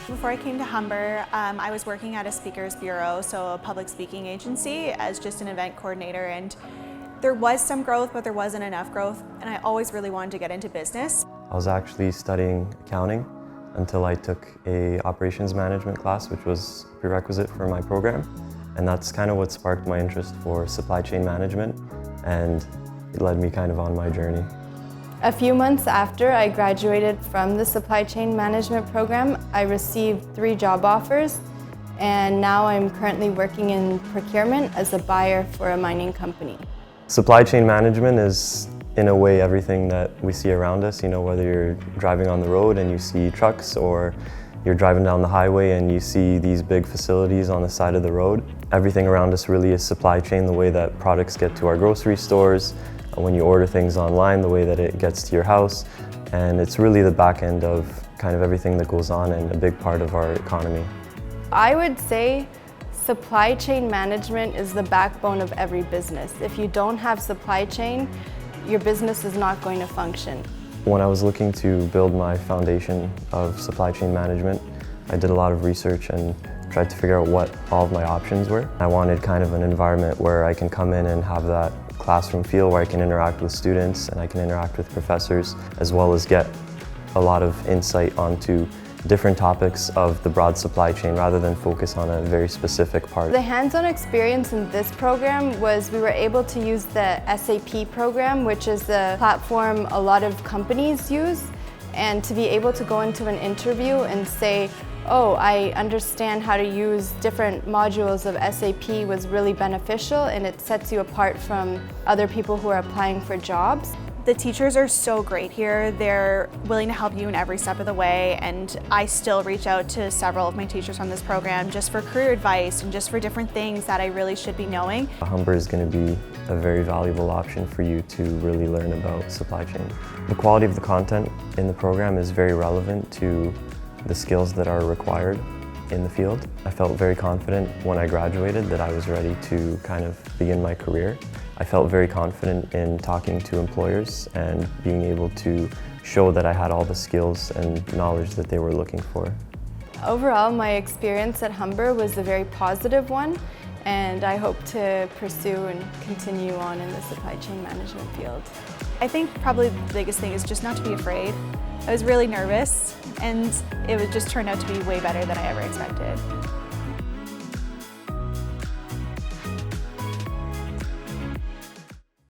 Before I came to Humber, I was working at a speakers bureau, so a public speaking agency, as just an event coordinator, and there was some growth, but there wasn't enough growth, and I always really wanted to get into business. I was actually studying accounting until I took a operations management class, which was a prerequisite for my program, and that's kind of what sparked my interest for supply chain management, and it led me kind of on my journey. A few months after I graduated from the supply chain management program, I received 3 job offers, and now I'm currently working in procurement as a buyer for a mining company. Supply chain management is, in a way, everything that we see around us. You know, whether you're driving on the road and you see trucks, or you're driving down the highway and you see these big facilities on the side of the road. Everything around us really is supply chain, the way that products get to our grocery stores, when you order things online, the way that it gets to your house, and it's really the back end of kind of everything that goes on and a big part of our economy. I would say supply chain management is the backbone of every business. If you don't have supply chain, your business is not going to function. When I was looking to build my foundation of supply chain management, I did a lot of research and tried to figure out what all of my options were. I wanted kind of an environment where I can come in and have that classroom feel, where I can interact with students and I can interact with professors, as well as get a lot of insight onto different topics of the broad supply chain rather than focus on a very specific part. The hands-on experience in this program was we were able to use the SAP program, which is the platform a lot of companies use, and to be able to go into an interview and say, oh, I understand how to use different modules of SAP was really beneficial, and it sets you apart from other people who are applying for jobs. The teachers are so great here. They're willing to help you in every step of the way, and I still reach out to several of my teachers from this program just for career advice and just for different things that I really should be knowing. Humber is going to be a very valuable option for you to really learn about supply chain. The quality of the content in the program is very relevant to the skills that are required in the field. I felt very confident when I graduated that I was ready to kind of begin my career. I felt very confident in talking to employers and being able to show that I had all the skills and knowledge that they were looking for. Overall, my experience at Humber was a very positive one, and I hope to pursue and continue on in the supply chain management field. I think probably the biggest thing is just not to be afraid. I was really nervous, and it would just turn out to be way better than I ever expected.